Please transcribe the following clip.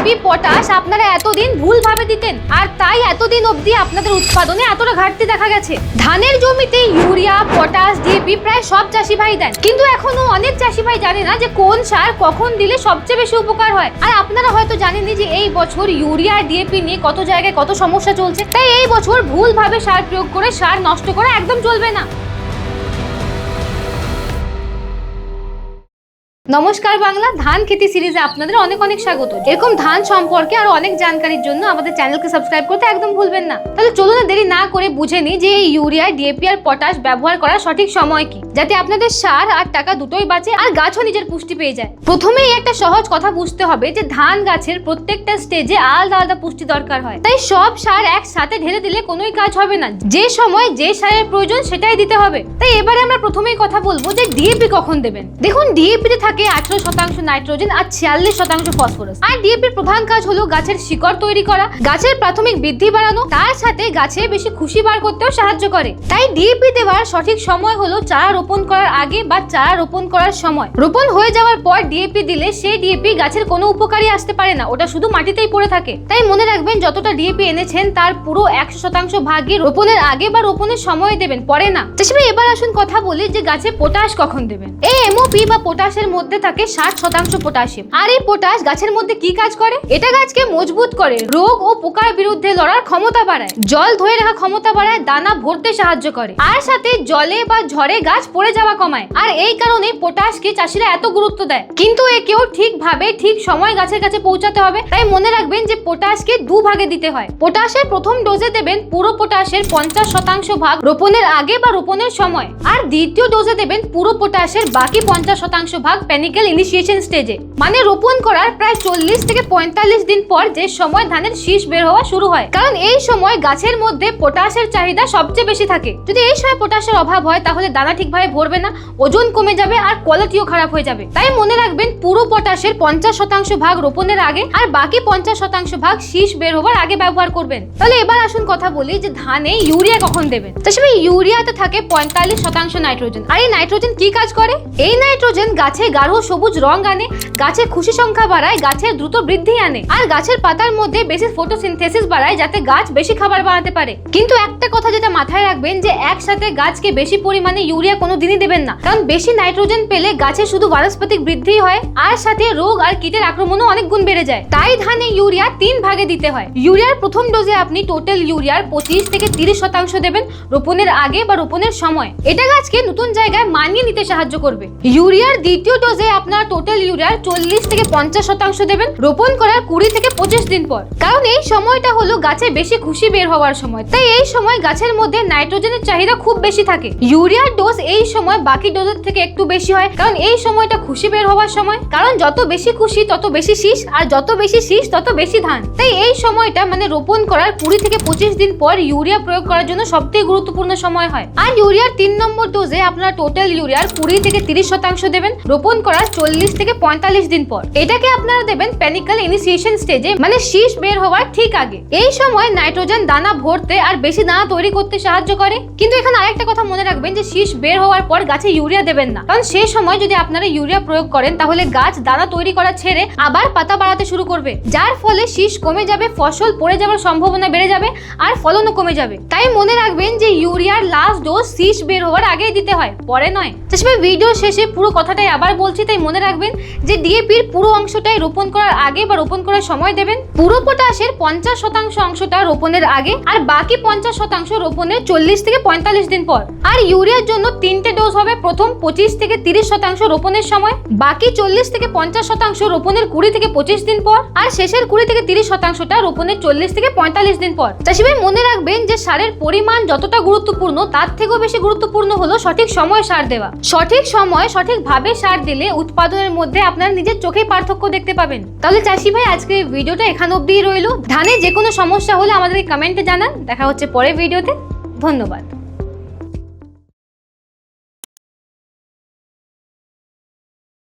DAP potash আপনারা এতদিন ভুলভাবে দিতেন, আর তাই এতদিন অবধি আপনাদের উৎপাদনে এতটা ঘাটতি দেখা গেছে। ধানের জমিতে ইউরিয়া, পটাশ, ডিএপি প্রায় সব চাষি ভাই দেন, কিন্তু এখনো অনেক চাষি ভাই জানে না যে কোন সার কখন দিলে সবচেয়ে বেশি উপকার হয়। আর আপনারা হয়তো জানেনই যে এই বছর ইউরিয়া আর ডিএপি নিয়ে কত জায়গায় কত সমস্যা চলছে। তাই এই বছর ভুলভাবে সার প্রয়োগ করে সার নষ্ট করা একদম চলবে না। নমস্কার বাংলা, ধান খেতি সিরিজে আপনাদের অনেক অনেক স্বাগত। এরকম ধান সম্পর্কে আরো অনেক জানকারির জন্য আমাদের চ্যানেলকে সাবস্ক্রাইব করতে একদম ভুলবেন না। তাহলে চলুন দেরি না করে বুঝে নিই যে এই ইউরিয়া, ডিএপি আর পটাশ ব্যবহার করার সঠিক সময় কি, যাতে আপনাদের সার আর টাকা দুটোই বাঁচে আর গাছও নিজের পুষ্টি পেয়ে যায়। প্রথমেই একটা সহজ কথা বুঝতে হবে যে ধান গাছের প্রত্যেকটা স্টেজে আলাদা আলাদা পুষ্টি দরকার হয়। তাই সব সার একসাথে ঢেলে দিলে কোনোই কাজ হবে না। যে সময় যে সারের প্রয়োজন সেটাই দিতে হবে। তাই এবারে আমরা প্রথমেই কথা বলবো যে ডিএপি কখন দেবেন। দেখুন, ডিএপি তে থাকে 18% নাইট্রোজেন আর 46% ফসফরাস। আর ডিএপির প্রধান কাজ হলো গাছের শিকড় তৈরি করা, গাছের প্রাথমিক বৃদ্ধি বাড়ানো, তার সাথে গাছে বেশি খুশি বার করতেও সাহায্য করে। তাই ডিএপি দেওয়ার সঠিক সময় হলো চারা রোপণ করার আগে বা চারা রোপণ করার সময়। রোপণ হয়ে যাওয়ার পর ডিএপি দিলে সেই ডিএপি গাছের কোনো উপকারী আসতে পারে না, ওটা শুধু মাটিতেই পড়ে থাকে। তাই মনে রাখবেন, যতটা ডিএপি এনেছেন তার পুরো 100% ভাগই রোপণের আগে বা রোপণের সময় দেবেন, পরে না। এবার আসুন কথা বলি যে গাছে পটাশ কখন দেবেন। এই এমওপি বা পটাশের মধ্যে থাকে 60% পটাশিয়াম। আর এই পটাশ গাছের মধ্যে কি কাজ করে? এটা গাছকে মজবুত করে, রোগ ও পোকার বিরুদ্ধে লড়ার ক্ষমতা বাড়ায়, জল ধরে রাখা ক্ষমতা বাড়ায়, দানা ভরতে সাহায্য করে, আর সাথে জলে বা ঝড়ে গাছ পড়ে যাওয়া কমায়। আর এই কারণে পটাশকে চাষিরা এত গুরুত্ব দেয়। কিন্তু একেও ঠিকভাবে ঠিক সময় গাছের কাছে পৌঁছাতে হবে। তাই মনে রাখবেন যে পটাশকে দুভাগে দিতে হয়। পটাশের প্রথম ডোজে দেবেন পুরো পটাশের 50% ভাগ রোপণের আগে বা রোপণের সময়, আর দ্বিতীয় ডোজে দেবেন পুরো পটাশের বাকি 50% ভাগ পেনিকেল ইনিশিয়েশন স্টেজে, মানে রোপণ করার প্রায় 40 থেকে 45 দিন পর, যে সময় ধানের শীষ বের হওয়া শুরু হয়। কারণ এই সময় গাছের মধ্যে পটাশের চাহিদা সবচেয়ে বেশি থাকে। যদি এই সময় পটাশের অভাব হয় তাহলে দানা ঠিকভাবে ভরবে না, ওজন কমে যাবে আর কোয়ালিটিও খারাপ হয়ে যাবে। তাই মনে রাখবেন, পুরো পটাশের 50% ভাগ রোপণের আগে আর বাকি 50% ভাগ শীষ বের হওয়ার আগে ব্যবহার করবেন। তাহলে এবার আসুন কথা বলি যে ধানে ইউরিয়া কখন দেবেন। তাছাড়া ইউরিয়াতে থাকে 45% নাইট্রোজেন। আর এই নাইট্রোজেন কি কাজ করে? এই নাইট্রোজেন গাছে গাঢ় সবুজ রং আনে, গাছের খুশি সংখ্যা বাড়ায়, গাছের দ্রুত বৃদ্ধি আনে, আর গাছের পাতার মধ্যে বেশি ফটোসিনথেসিস বাড়ায়, যাতে গাছ বেশি খাবার বানাতে পারে। কিন্তু একটা কথা যেটা মাথায় রাখবেন, যে একসাথে গাছকে বেশি পরিমাণে ইউরিয়া কোনো দিনই দেবেন না। কারণ বেশি নাইট্রোজেন পেলে গাছের শুধু বানস্পতিক বৃদ্ধি হয়, আর সাথে রোগ আর কীটের আক্রমণও অনেক গুণ বেড়ে যায়। তাই ধানে ইউরিয়া 3 ভাগে দিতে হয়। ইউরিয়ার প্রথম ডোজে আপনি টোটাল ইউরিয়ার 25 থেকে 30% দেবেন রোপণের আগে বা রোপণের সময়। এটা গাছকে নতুন জায়গায় মানিয়ে নিতে সাহায্য করবে। ইউরিয়ার দ্বিতীয় ডোজে আপনার টোটাল ইউরিয়ার 40 থেকে 50% দেবেন রোপণ করার 20 থেকে 25 দিন পর। কারণ এই সময়টা হলো গাছে বেশি খুশি বের হওয়ার সময়। তাই এই সময় গাছের মধ্যে নাইট্রোজেনের চাহিদা খুব বেশি থাকে। ইউরিয়ার ডোজ এই সময় বাকি ডোজের থেকে একটু বেশি হয়, কারণ এই সময়টা খুশি বের হওয়ার সময়। কারণ যত বেশি খুশি তত বেশি শীষ, আর যত বেশি শীষ তত বেশি ধান। তাই এই সময়টা মানে রোপণ করার 20 থেকে 25 দিন পর ইউরিয়া প্রয়োগ করার জন্য সবথেকে গুরুত্বপূর্ণ সময় হয়। আর ইউরিয়ার 3 নম্বর ডোজে আপনারা টোটাল ইউরিয়ার 20 থেকে 30% দেবেন রোপণ করার 40 থেকে 45 দিন পর। এটাকে আপনারা দেবেন পেনিকেল ইনিশিয়েশন স্টেজে, মানে শীষ বের হওয়ার ঠিক আগে। এই সময় নাইট্রোজেন দানা ভরতে আর বেশি দানা তৈরি করতে সাহায্য করে। কিন্তু এখানে আরেকটা কথা মনে রাখবেন, যে শীষ বের হওয়ার পর গাছে ইউরিয়া দেবেন না। কারণ সেই সময় যদি আপনারা ইউরিয়া প্রয়োগ করেন তাহলে গাছ দানা তৈরি করা ছেড়ে আবার পাতা বাড়াতে শুরু করবে, যার ফলে শীষ কমে যাবে, ফসল পড়ে যাওয়ার সম্ভাবনা বেড়ে যাবে, আর ফলনও কমে যাবে। তাই মনে রাখবেন যে ইউরিয়ার লাস্ট ডোজ শীষ বের হওয়ার আগেই দিতে হয়, পরে নয়। তাছাড়া ভিডিও শেষে পুরো কথাটাই আবার বলছি, তাই মনে রাখবেন যে ডিএপির পুরো অংশটাই রোপণ করার আগে বা রোপণ করার সময় দেবেন। পুরো পটাশের 50% অংশটা রোপণের আগে, আর বাকি 50% রোপণের 40 থেকে 45 দিন পর। আর ইউরিয়ার জন্য 3টে ডোজ হবে। প্রথম 25 থেকে 30% রোপণের সময়, বাকি 40 থেকে 50% রোপণের 20 থেকে 25 দিন পর, আর শেষের 20 থেকে 30%টা রোপণের 40 থেকে 45 দিন পর। চাষি ভাই মনে রাখবেন যে সারের পরিমাণ যতটা গুরুত্বপূর্ণ, তার থেকেও বেশি গুরুত্বপূর্ণ হলো সঠিক সময়ে সার দেওয়া। সঠিক সময় সঠিকভাবে সার দিলে উৎপাদনের মধ্যে আপনারা নিজের চোখেই পার্থক্য দেখতে পাবেন। তাহলে চাষি ভাই আজকে ভিডিওটা এখান অবধিই রইল। ধানে যে কোনো সমস্যা হলে আমাদেরকে কমেন্টে জানান। দেখা হচ্ছে পরের ভিডিওতে। ধন্যবাদ।